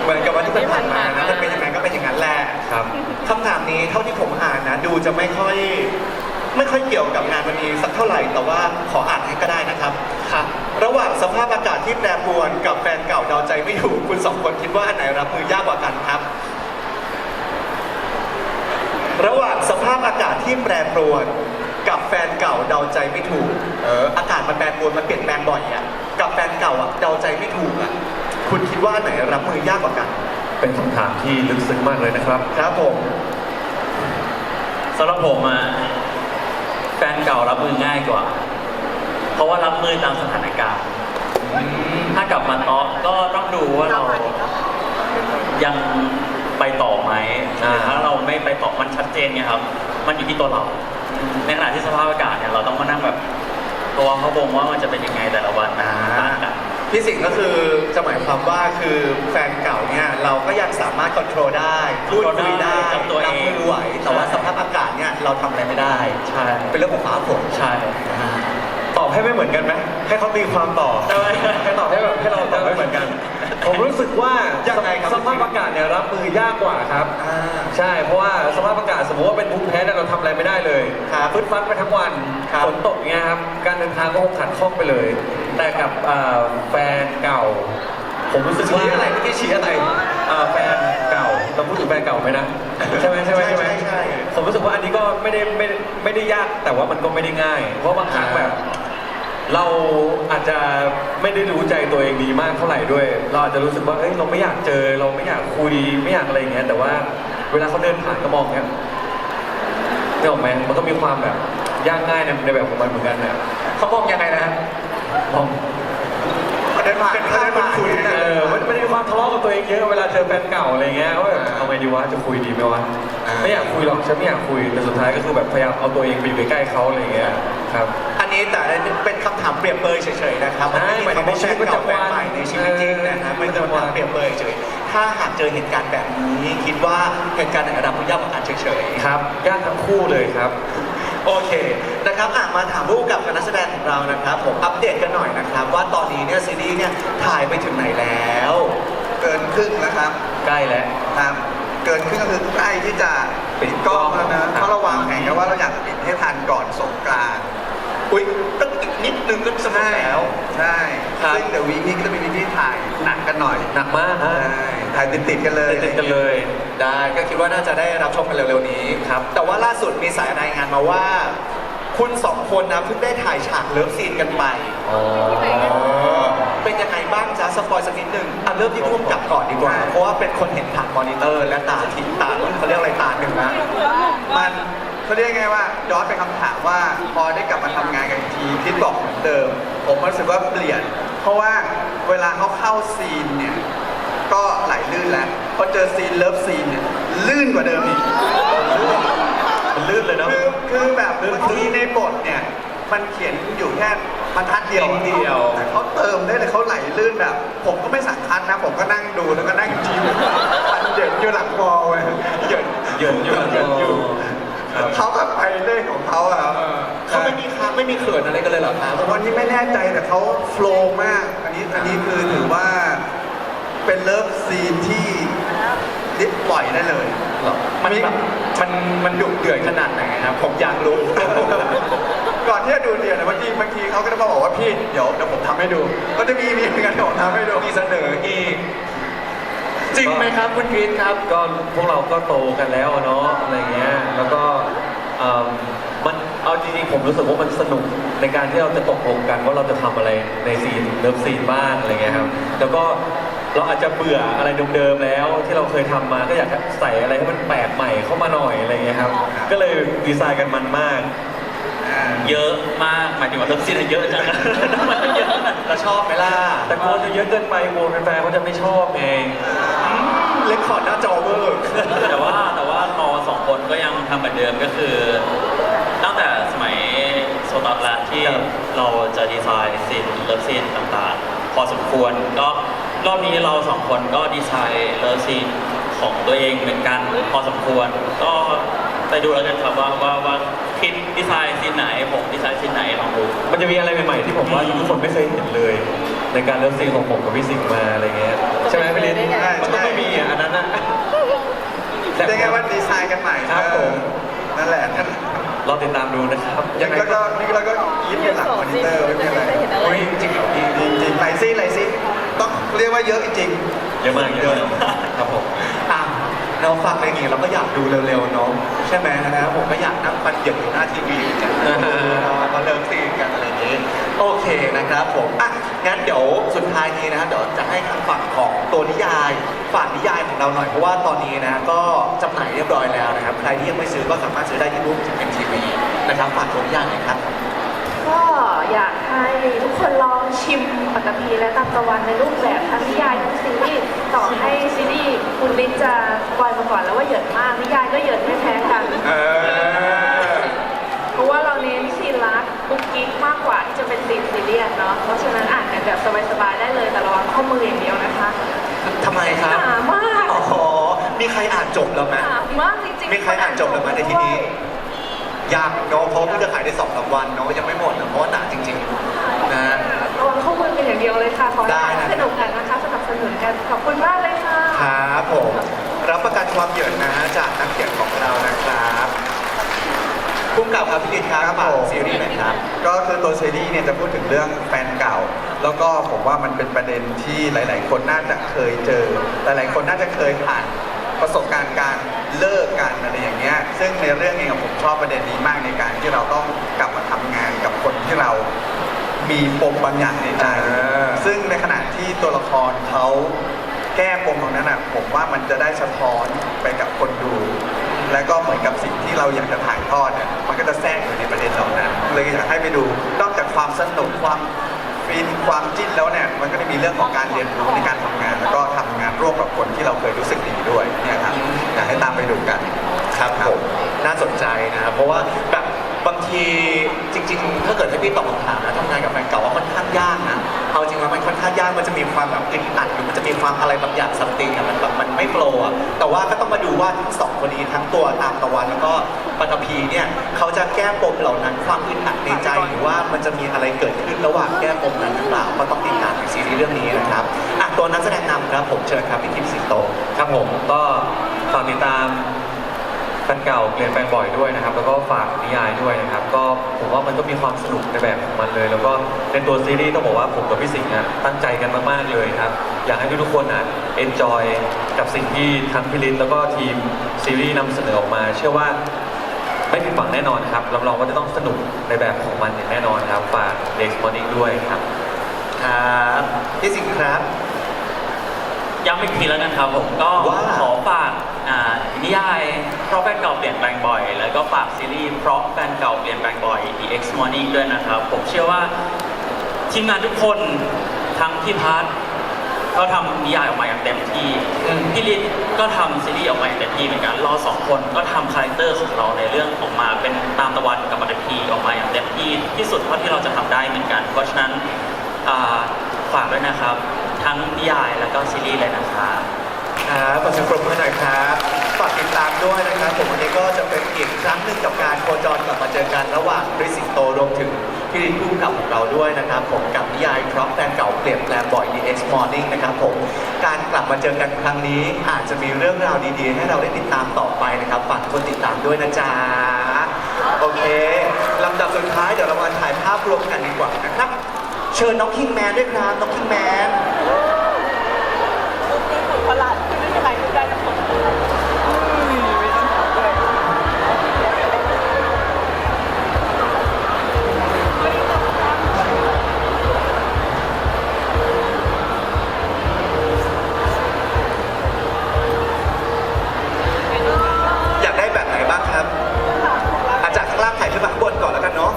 เหมือนกับว่าที่ผ่านมานะมันเป็นยังไงก็เป็นอย่างนั้นแหละ ครับ คำถามนี้เท่าที่ผมอ่านนะดูจะไม่ค่อยเกี่ยวกับงานวันนี้สักเท่าไหร่แต่ว่าขออ่านให้ก็ได้นะครับครับระหว่างสภาพอากาศที่แปรปรวนกับแฟนเก่าเดาใจไม่ถูกคุณสองคนคิดว่าอันไหนรับมือยากกว่ากันครับ ระหว่างสภาพอากาศที่แปรปรวนกับแฟนเก่าเดาใจไม่ถูกอากาศมันแปรปรวนมันเปลี่ยนแปลงบ่อยอะกับแฟนเก่าอะเดาใจไม่ถูกอะคุณคิดว่าอันไหนรับมือยากกว่ากัน เป็นคำถามที่ลึกซึ้งมากเลยนะครับ ครับผม สำหรับผมอะแฟนเก่ารับมือง่ายกว่า เพราะว่ารับมือตามสถานการณ์ ถ้ากลับมาเตาะก็ต้องดูว่าเรายังไปต่อไหมหรือถ้าเราไม่ไปต่อมันชัดเจนไงครับ มันอยู่ที่ตัวเรา ในขณะที่สภาพอากาศเนี่ยเราต้องมานั่งแบบตัวเขาบงว่ามันจะเป็นยังไงแต่ละวันต่างกัน พี่สิงห์ก็คือจะหมายความว่าคือแฟนเก่าเนี่ยเราก็ยังสามารถควบคุมได้พูดคุยได้ จับตัวเอง รับมือไหวแต่ว่าสภาพอากาศเนี่ยเราทำอะไรไม่ได้ ใช่ เป็นเรื่องของฟ้าฝน ใช่ ตอบให้ไม่เหมือนกันไหมให้เขาตีความต่อ ได้ไหม ให้ตอบให้แบบให้เราตอบไม่เหมือนกัน ผมรู้สึกว่า ยังไงครับ สภาพอากาศเนี่ยรับมือยากกว่าครับ ใช่เพราะว่าสภาพอากาศสมมติว่าเป็นภูมิแพ้เนี่ยเราทำอะไรไม่ได้เลย ครับ ฟึดฟัดไปทั้งวัน ครับ ฝนตกเงี้ยครับการเดินทางก็คงขัดข้องไปเลย แต่กับแฟนเก่า ผมรู้สึกว่า ชี้อะไรเมื่อกี้ชี้อะไร แฟนเก่าเราพูดถึงแฟนเก่าไหมนะใช่ไหม ใช่ ผมรู้สึกว่าอันนี้ก็ไม่ได้ยากแต่ว่ามันก็ไม่ได้ง่าย เพราะบางครั้งแบบ เราอาจจะไม่ได้รู้ใจตัวเองดีมากเท่าไหร่ด้วย เราอาจจะรู้สึกว่าเอ้ยเราไม่อยากเจอเราไม่อยากคุยไม่อยากอะไรอย่างเงี้ยแต่ว่าเวลาเขาเดินผ่านก็มองเงี้ยไม่ออกไหมมันก็มีความแบบยากง่ายในแบบของมันเหมือนกันเนี่ย เขามองยังไงนะ มอง เขาเดินผ่านเขาเดินผ่านคุณ มันไม่ได้ความทะเลาะกับตัวเองเยอะเวลาเจอแฟนเก่าอะไรเงี้ยว่าแบบเอาไงดีวะจะคุยดีไหมวะไม่อยากคุยหรอกฉันไม่อยากคุยแต่สุดท้ายก็คือแบบพยายามเอาตัวเองไปอยู่ใกล้ๆเขาอะไรเงี้ยครับ อันนี้แต่เป็นคำถามเปรียบเปรยเฉยๆนะครับ ใช่ ไม่ได้คำว่าแฟนเก่าแฟนใหม่ในชีวิตจริงนะครับไม่ใช่คำถามเปรียบเปรยเฉยถ้าหากเจอเหตุการณ์แบบนี้คิดว่าเหตุการณ์ไหนรับมือยากกว่ากันเฉยๆ ครับยากทั้งคู่เลยครับ โอเคนะครับมาถามผู้กำกับกับนักแสดงของเรานะครับผมอัปเดตกันหน่อยนะครับว่าตอนนี้เนี่ยซีรีส์เนี่ยถ่ายไปถึงไหนแล้ว เกินครึ่งแล้วครับ ใกล้แล้ว ครับ เกินครึ่งก็คือใกล้ที่จะปิดกล้องแล้วนะเพราะเราวางแผนกันว่าเราอยากปิดให้ทันก่อนสงกรานต์ อุ้ยตั้งอีกนิดนึงก็สนุกแล้ว ใช่ ครับ ซึ่งเดี๋ยววีคนี้ก็จะมีวีคที่ถ่ายหนักกันหน่อย หนักมากฮะ ใช่ถ่ายติดๆกันเลย ติดๆกันเลย ได้ก็คิดว่าน่าจะได้รับชมกันเร็วๆนี้ครับแต่ว่าล่าสุดมีสายรายงานมาว่า คุณสองคนนะเพิ่งได้ถ่ายฉากเลิฟซีนกันไปเป็นยังไงบ้างจ๊ะสปอยสักนิดหนึ่งเริ่มที่พุ่มกับก่อนดีกว่าเพราะว่าเป็นคนเห็นผ่านมอนิเตอร์และตาทิพตาเขาเรียกอะไรตาหนึ่งนะ มันเขาเรียกไงว่าย้อนไปคำถามว่าพอได้กลับมาทำงานกันอีกทีที่บอกเหมือนเดิม ผมรู้สึกว่าเปลี่ยน เพราะว่าเวลาเขาเข้าซีนเนี่ยก็ไหลลื่นแล้วพอเจอซีนเลิฟซีนเนี่ยลื่นกว่าเดิมอีก มันลื่นเลยเนาะ คือแบบบางทีในบทเนี่ยมันเขียนอยู่แค่บรรทัดเดียว เดียว แต่เขาเติมได้เลยเขาไหลลื่นแบบ ผมก็ไม่สั่งคัดนะ ผมก็นั่งดูแล้วก็นั่งจิ้มมันเหยินอยู่หลังมอเว้ยเหยิน เหยินอยู่ เหยินอยู่เขาแบบไปเรื่อยของเขาอะครับ เขาไม่มีค้างไม่มีเขินอะไรกันเลยเหรอครับ วันนี้ไม่แน่ใจแต่เขาโฟล์มาก อันนี้คือถือว่าเป็นเลิฟซีนที่ดิปล่อยได้เลย มันแบบมันดุเดือดขนาดไหนครับผมอยากรู้ ก่อนที่จะดูเดือนบางทีเขาก็จะมาบอกว่าพี่เดี๋ยวผมทำให้ดู ก็จะมีเหมือนกันผมทำให้ดู มีเสนออีกจริงไหมครับคุณกรีนครับ ก็พวกเราก็โตกันแล้วอะเนาะอะไรเงี้ยแล้วก็มันเอาจริงๆผมรู้สึกว่ามันสนุกในการที่เราจะตกลงกันว่าเราจะทำอะไรในซีนเลิฟซีนบ้างอะไรเงี้ยครับแล้วก็เราอาจจะเบื่ออะไรเดิมๆแล้วที่เราเคยทำมาก็อยากใส่อะไรให้มันแปลกใหม่เข้ามาหน่อยอะไรเงี้ยครับก็เลยดีไซน์กันมันมาก เยอะมากหมายถึงว่าเลิฟซีนเยอะจังนะมันเยอะนะ เราชอบไหมล่ะ แต่กลัวจะเยอะเกินไปกลัวแฟนๆเขาจะไม่ชอบไง เล็กคอร์ดหน้าจอเวอร์ แต่ว่าเราสองคนก็ยังทำเหมือนเดิมก็คือ ตั้งแต่สมัยโซตัสแล้วที่เราจะดีไซน์ซีนเลิฟซีนต่างๆ พอสมควรก็รอบนี้เราสองคนก็ดีไซน์เลิฟซีนของตัวเองเหมือนกันพอสมควรก็ไปดูแล้วกันครับว่าคิดดีไซน์ซีนไหนผมดีไซน์ซีนไหนลองดู มันจะมีอะไรใหม่ๆที่ผมว่าทุกคนไม่เคยเห็นเลย ในการเลิฟซีนของผมกับพี่สิงห์มาอะไรเงี้ยใช่ไหมพี่ลินมันต้องไม่มีอ่ะอันนั้นนะ ได้ไงว่าดีไซน์กันใหม่ ครับผม นั่นแหละ เราติดตามดูนะครับ ยังไงก็นี่เราก็ยิ้มอยู่หลังมอนิเตอร์ไม่มีอะไร โอ้ยจริงเหรอพี่ จริงๆไหลซิต้องเรียกว่าเยอะจริง เยอะมากเยอะมากครับผม อ่ะเราฟังอะไรอย่างงี้เราก็อยากดูเร็วๆเนาะใช่ไหมนะครับผมก็อยากนั่งฟันเหยียบอยู่หน้าทีวีกันมาเลิฟซีนกันอะไรอย่างงี้โอเคนะครับผมอ่ะงั้นเดี๋ยวสุดท้ายนี้นะครับเดี๋ยวจะให้ทางฝั่งของตัวนิยายฝากนิยายของเราหน่อยเพราะว่าตอนนี้นะก็จำหน่ายเรียบร้อยแล้วนะครับใครที่ยังไม่ซื้อก็สามารถซื้อได้ที่บูธ MTV นะครับฝากตัวนิยายหน่อยครับ ก็อยากให้ทุกคนลองชิมปัตตภีและตามตะวันในรูปแบบทั้งนิยายทั้งซีรีส์ต่อให้ซีรีส์คุณลิศจะปล่อยมาก่อนแล้วว่าเหยินมากนิยายก็เหยินไม่แพ้กัน เพราะว่าเราเน้นซีนรักกุ๊กกิ๊กมากกว่าที่จะเป็นซีนซีเรียสเนาะเพราะฉะนั้นอ่านกันแบบสบายๆได้เลยแต่ระวังข้อมืออย่างเดียวนะคะ ทำไมครับ หนามาก อ๋อมีใครอ่านจบแล้วไหม หนามากจริงๆ มีใครอ่านจบแล้วไหมในที่นี้ยากเนาะเพราะเพิ่งจะขายได้2-3 วันเนาะยังไม่หมดนะเพราะว่าหนาจริงๆนะ ระวังข้อมือเป็นอย่างเดียวเลยค่ะขอ ได้ ให้ นะ สนุกกันนะคะสนับสนุนกันขอบคุณมากเลยค่ะ ครับผมรับประกันความเหยินนะจากนักเขียนของเรานะครับพุ่มกับครับพี่ลินครับฝากซีรีส์หน่อยครับ ๆ ก็คือตัวซีรีส์เนี่ยจะพูดถึงเรื่องแฟนเก่า แล้วก็ผมว่ามันเป็นประเด็นที่หลาย ๆ คนน่าจะเคยเจอหลายๆคนน่าจะเคยผ่านประสบการณ์การเลิกกันอะไรอย่างเงี้ยซึ่งในเรื่องเองผมชอบประเด็นนี้มากในการที่เราต้องกลับมาทำงานกับคนที่เรามีปมบางอย่างในใจ ซึ่งในขณะที่ตัวละครเขาแก้ปมตรงนั้นอ่ะผมว่ามันจะได้สะท้อนไปกับคนดู และก็เหมือนกับสิ่งที่เราอยากจะถ่ายทอดเนี่ยมันก็จะแทรกอยู่ในประเด็นเหล่านั้นเลยอยากให้ไปดูนอกจากความสนุกความฟินความจิ้นแล้วเนี่ยมันก็จะมีเรื่องของการเรียนรู้ในการทำงาน แล้วก็ทำงานร่วมกับคนที่เราเคยรู้สึกดีด้วยเนี่ยครับอยากให้ตามไปดูกัน ครับผมน่าสนใจนะครับเพราะว่าแบบบางทีจริงๆ ถ้าเกิดให้พี่ตอบคำถามนะทำงานกับแฟนเก่าว่าค่อนข้างยากนะเอาจริงแล้วมันค่อนข้างยากมันจะมีความแบบอึดอัดหรือมันจะมีความอะไรบางอย่างซัมติงอะมันแบบมันไม่โฟล์อะแต่ว่าก็ต้องมาดูว่าทั้งสองคนนี้ทั้งตัวตามตะวันแล้วก็ปัตภีเนี่ยเขาจะแก้ปมเหล่านั้นความอึดอัดในใจหรือว่ามันจะมีอะไรเกิดขึ้นระหว่างแก้ปมนั้นหรือเปล่าก็ต้องติดตามในซีรีส์เรื่องนี้นะครับอ่ะตัวนักแสดงนำครับผมเชิญครับพี่ทิพย์สิงโต ครับผมก็ฝากติดตามแฟนเก่าเปลี่ยนแปลงบ่อยด้วยนะครับ แล้วก็ฝากนิยายด้วยนะครับ ก็ผมว่ามันก็มีความสนุกในแบบของมันเลย แล้วก็ในตัวซีรีส์ต้องบอกว่าผมกับพี่สิงห์ตั้งใจกันมากๆเลยครับ อยากให้ทุกๆคนenjoy กับสิ่งที่ทั้งพี่ลิศแล้วก็ทีมซีรีส์นำเสนอออกมา เชื่อว่าไม่ผิดหวังแน่นอนครับรับรองว่าจะต้องสนุกในแบบของมันอย่างแน่นอนครับฝาก Next Morning ด้วยครับ ครับพี่สิงห์ครับ ย้ำอีกทีแล้วกันครับผมก็ ว่า ขอฝากนิยายเพราะแฟนเก่าเปลี่ยนแปลงบ่อย แล้วก็ฝากซีรีส์เพราะแฟนเก่าเปลี่ยนแปลงบ่อย The X Morning ด้วยนะครับ ผมเชื่อว่าทีมงานทุกคนทั้งพี่พัทก็ทำนิยายออกมาอย่างเต็มที่ พี่ลิศก็ทำซีรีส์ออกมาอย่างเต็มที่เหมือนกันเราสองคนก็ทำคาแรคเตอร์ของเราในเรื่องออกมาเป็นตามตะวันกับปัตตีออกมาอย่างเต็มที่ที่สุดเท่าที่เราจะทำได้เหมือนกัน เพราะฉะนั้นฝากด้วยนะครับ ทั้งนิยายแล้วก็ซีรีส์เลยนะครับ ครับขอเสียงปรบมือหน่อยครับฝากติดตามด้วยนะครับผมวันนี้ก็จะเป็นอีกครั้งหนึ่งกับการโคจรกลับมาเจอกันระหว่างคริสสิงโตรวมถึงพี่ลิศผู้กำกับของเราด้วยนะครับผมกับนิยายเพราะแฟนเก่าเปลี่ยนแปลงบ่อย The X Morning นะครับผมการกลับมาเจอกันครั้งนี้อาจจะมีเรื่องราวดีๆ ให้เราได้ติดตามต่อไปนะครับฝากทุกคนติดตามด้วยนะจ๊ะโอเคลำดับสุดท้ายเดี๋ยวเรามาถ่ายภาพรวมกันดีกว่านะครับเชิญน้องคิงแมนด้วยครับน้องคิงแมน ประหลาดที่ไม่มีใครพูดได้ทั้งหมด อยากได้แบบไหนบ้างครับอาจากข้างล่างถ่ายขึ้นมาข้างบนก่อนแล้วกันเนาะ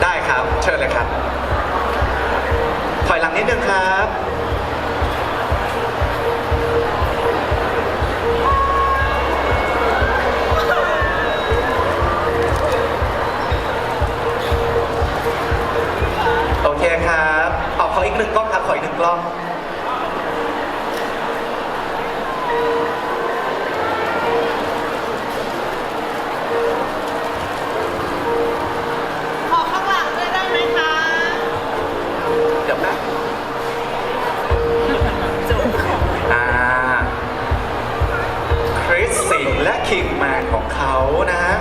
ได้ครับ เชิญเลยครับ ถอยหลังนิดนึงครับ โอเคครับขออีกหนึ่งกล้องครับ ขออีกหนึ่งกล้อง ขอข้างหลังด้วยได้ไหมคะ เดี๋ยวนะคริสสิงห์และคิงแมนของเขานะฮะ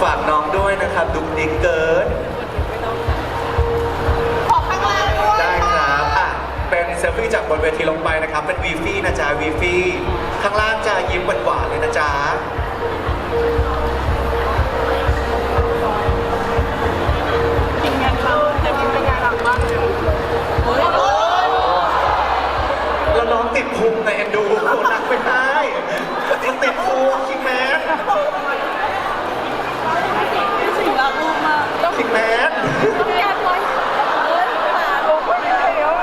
ฝากน้องด้วยนะครับ ดุกดิกเกิน ขอข้างล่างด้วย ได้ครับเป็นเซลฟี่จากบนเวทีลงไปนะครับ เป็นวีฟี่นะจ๊ะ วีฟี่ ข้างล่างจะยิ้มหวานๆเลยนะจ๊ะ กินกันเขาจะกินเป็นงานหลังบ้านโอ้ย แล้วน้องติดพุงในเอ็นดูนักไม่ได้มันติดพุงคิงแมน สิ่งรักลูกมากต้อง คิงแมน แก้ตัวหาลูกไม่ได้แล้ว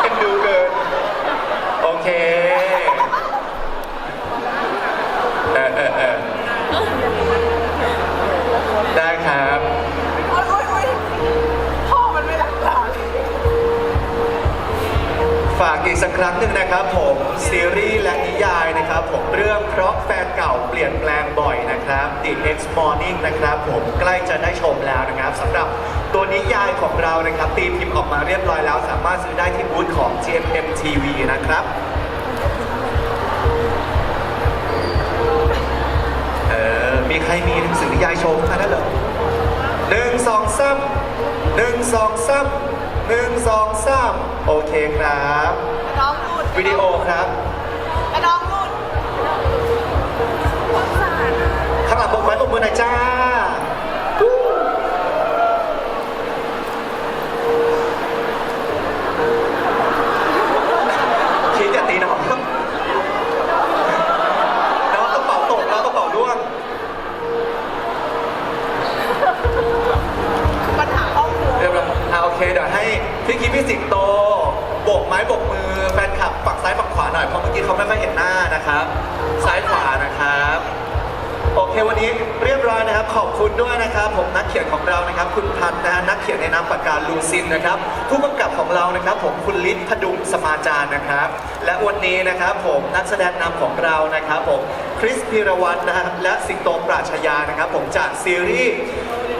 เอ็นดูเกิน โอเค ได้ครับ โอ๊ยพ่อมันไม่รักหลาน ฝากอีกสักครั้งหนึ่งนะครับผมซีรีส์และนิยายนะครับผมเรื่องเพราะแฟนเก่าเปลี่ยนแปลงบ่อยนะครับ The X Morning นะครับผมใกล้จะได้ชมแล้วนะครับสำหรับตัวนิยายของเรานะครับตีพิมพ์ออกมาเรียบร้อยแล้ว สามารถซื้อได้ที่บูธของ GMM TV นะครับมีใครมีหนังสือนิยายโชว์มาแล้วเหรอ1 2 3โอเคครับ น้องพูด วิดีโอครับ น้องพูด ข้างหลังปกไม้ปกมือหน่อยจ้าคิดอย่าตีน้องน้องกระเป๋าตกแล้วกระเป๋าร่วง ปัญหาครอบครัว เรียบร้อยโอเคเดี๋ยวให้พี่คิดพี่สิงโตโบกไม้โบกมือแฟนคลับฝั่งซ้ายฝั่งขวาหน่อยเพราะเมื่อกี้เขาไม่ค่อยเห็นหน้านะครับ ซ้ายขวานะครับโอเควันนี้เรียบร้อยนะครับขอบคุณด้วยนะครับผมนักเขียนของเรานะครับคุณพันธ์นะฮะนักเขียนในนามปากกาลูซินนะครับผู้กำกับของเรานะครับผมคุณฤทธิ์พดุงสมาจารนะครับและวันนี้นะครับผมนักแสดงนำของเรานะครับผมคริสพีรวัตรนะฮะและสิงโตปราชญานะครับผมจากซีรีส์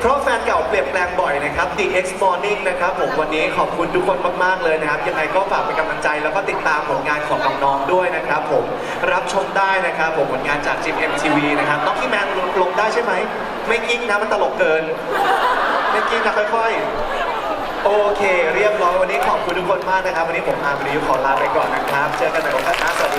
เพราะแฟนเก่าเปลี่ยนแปลงบ่อยนะครับ The X Morning นะครับผมวันนี้ขอบคุณทุกคนมากๆเลยนะครับยังไงก็ฝากเป็นกำลังใจแล้วก็ติดตามผลงานของน้องๆด้วยนะครับผมรับชมได้นะครับผมผลงานจาก GMM TV นะครับน้องพี่แมนลงได้ใช่ไหมไม่กิ้งนะมันตลกเกินไม่กิ้งนะค่อยๆ โอเค เรียบร้อยวันนี้ขอบคุณทุกคนมากนะครับ วันนี้ผมอาร์มริวขอลาไปก่อนนะครับ เจอกันใหม่โอกาสหน้าสวัสดี